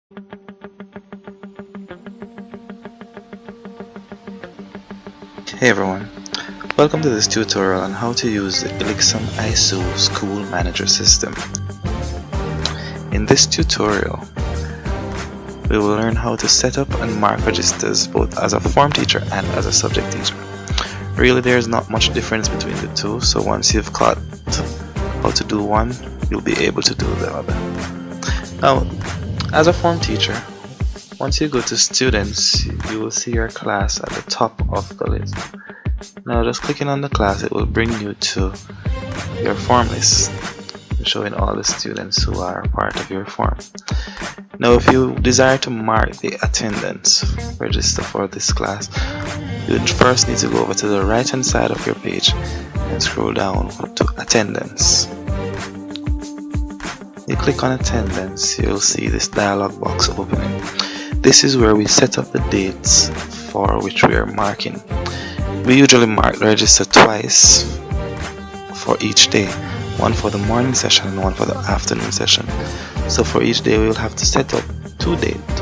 Hey everyone, welcome to this tutorial on how to use the ELixom Aisu School Manager System. In this tutorial, we will learn how to set up and mark registers both as a form teacher and as a subject teacher. Really, there is not much difference between the two, so once you've caught how to do one, you'll be able to do the other. Now, as a form teacher, once you go to students, you will see your class at the top of the list. Now just clicking on the class, it will bring you to your form list, showing all the students who are part of your form. Now if you desire to mark the attendance register for this class, you would first need to go over to the right hand side of your page and scroll down to attendance. You click on attendance, you'll see this dialog box opening. This is where we set up the dates for which we are marking. We usually mark the register twice for each day, one for the morning session and one for the afternoon session. So for each day we will have to set up two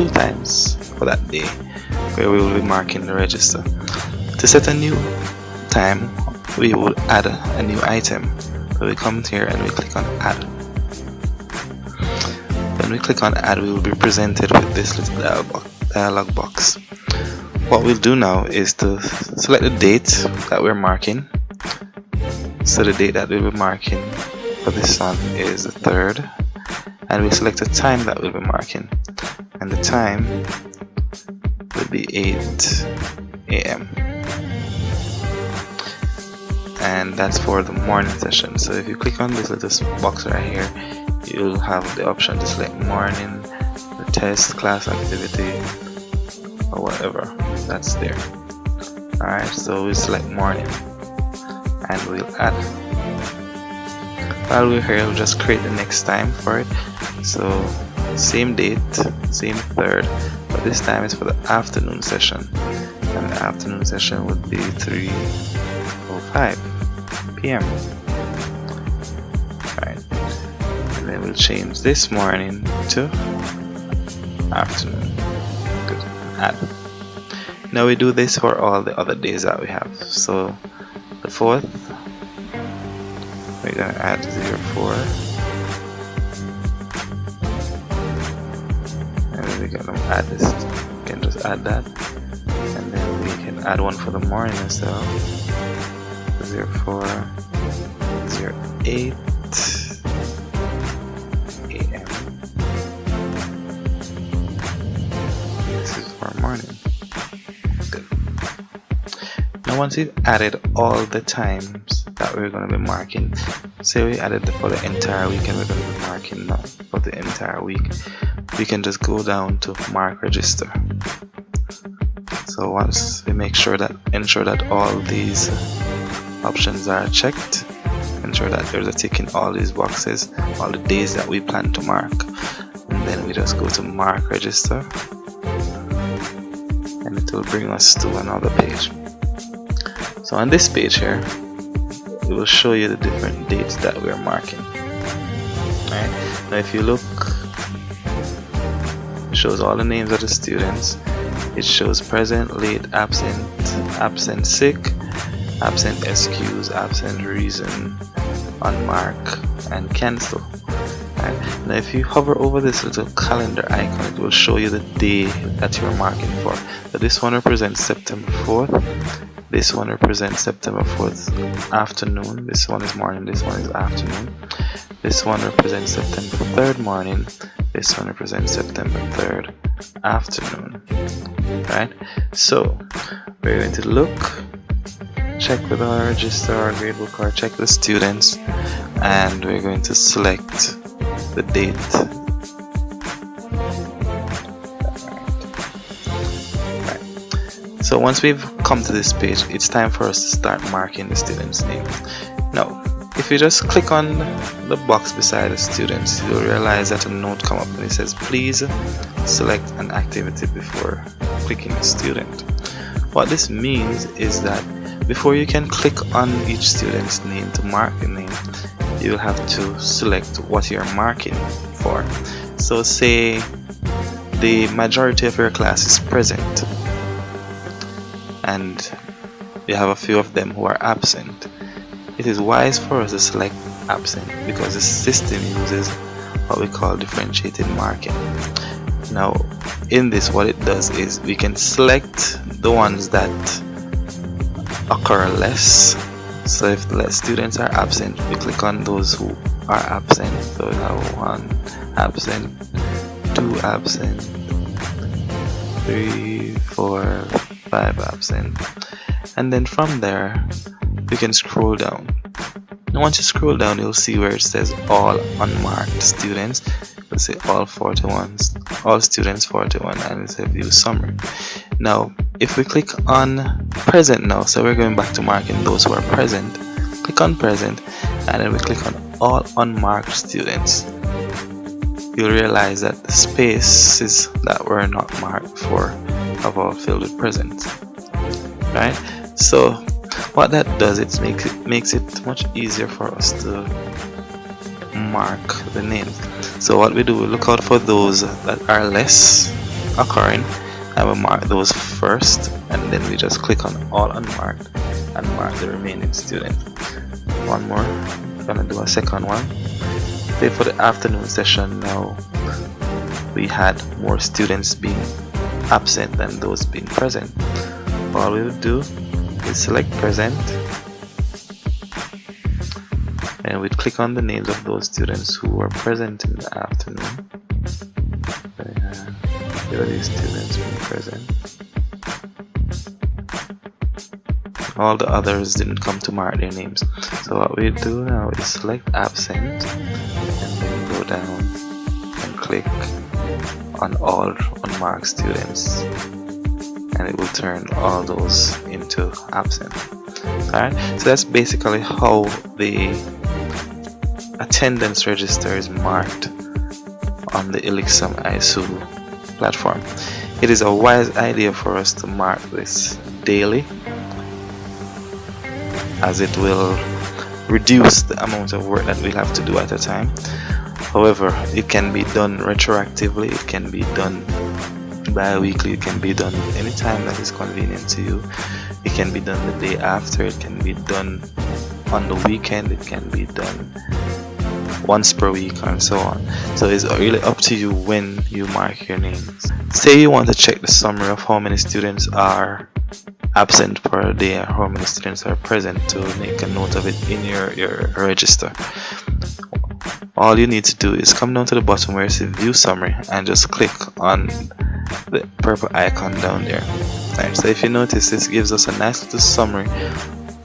times for that day where we will be marking the register. To set a new time, we will add a new item. So we come here and we click on add. When we click on add, we will be presented with this little dialog box. What we'll do now is to select the date that we're marking. So the date that we'll be marking for this one is the 3rd, and we'll select the time that we'll be marking, and the time will be 8 AM, and that's for the morning session. So if you click on this little box right here, you'll have the option to select morning, the test, class activity, or whatever that's there. Alright, so we select morning and we'll add. While we're here, we'll just create the next time for it. So same date, same 3rd, but this time is for the afternoon session, and the afternoon session would be 3:05 PM. Alright, and then we'll change this morning to afternoon. Good. Add. Now we do this for all the other days that we have. So the 4th, we're gonna add 04, and then we're gonna add this. We can just add that, and then we can add one for the morning as well. 04, 08 AM. This is for morning. Good. Now once we've added all the times that we're going to be marking, say we added for the entire week and we're going to be marking now for the entire week, we can just go down to mark register. So once we ensure that all these options are checked, ensure that there's a tick in all these boxes, all the days that we plan to mark, and then we just go to mark register, and it will bring us to another page. So on this page here, it will show you the different dates that we're marking. Alright, now if you look, it shows all the names of the students. It shows present, late, absent, absent sick, absent excuse, absent reason, unmark, and cancel. Right. Now if you hover over this little calendar icon, it will show you the day that you're marking for. So this one represents September 4th, this one represents September 4th afternoon, this one is morning, this one is afternoon, this one represents September 3rd morning, this one represents September 3rd afternoon. Right, so we're going to look, check with our register, our gradebook, or check the students, and we're going to select the date. Right. So once we've come to this page, it's time for us to start marking the students' names. Now, if you just click on the box beside the students, you'll realize that a note comes up and it says, please select an activity before clicking a student. What this means is that before you can click on each student's name to mark the name, you will have to select what you're marking for. So say the majority of your class is present and you have a few of them who are absent, it is wise for us to select absent because the system uses what we call differentiated marking. Now in this, what it does is we can select the ones that occur less. So if less students are absent, we click on those who are absent. So we have 1 absent, 2 absent, 3, 4, 5 absent, and then from there we can scroll down. And once you scroll down, you'll see where it says all unmarked students. Let's say all students 41, and it's a view summary. Now if we click on present now, so we're going back to marking those who are present, click on present, and then we click on all unmarked students. You'll realize that the spaces that were not marked before have all filled with present. Right? So what that does, it makes it much easier for us to mark the names. So what we do, we look out for those that are less occurring, and we mark those first, and then we just click on all unmarked and mark the remaining student. One more, I'm gonna do a second one. Say for the afternoon session now, we had more students being absent than those being present. All we would do is select present, and we'd click on the names of those students who were present in the afternoon. Here are these students being present. All the others didn't come to mark their names. So what we do now is select absent, and then go down and click on all unmarked students, and it will turn all those into absent. Alright, so that's basically how the attendance register is marked on the ELixom Aisu platform. It is a wise idea for us to mark this daily, as it will reduce the amount of work that we'll have to do at a time. However, it can be done retroactively, it can be done bi-weekly, it can be done anytime that is convenient to you. It can be done the day after, it can be done on the weekend, it can be done once per week, and so on. So it's really up to you when you mark your names. Say you want to check the summary of how many students are absent per day and how many students are present, to make a note of it in your register. All you need to do is come down to the bottom where it says view summary and just click on the purple icon down there. Right, so if you notice, this gives us a nice little summary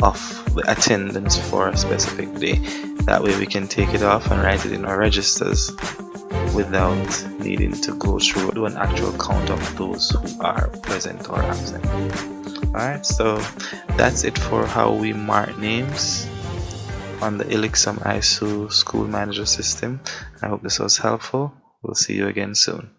of the attendance for a specific day. That way we can take it off and write it in our registers without needing to go through do an actual count of those who are present or absent. Alright, so that's it for how we mark names on the ELixom Aisu school manager system. I hope this was helpful. We'll see you again soon.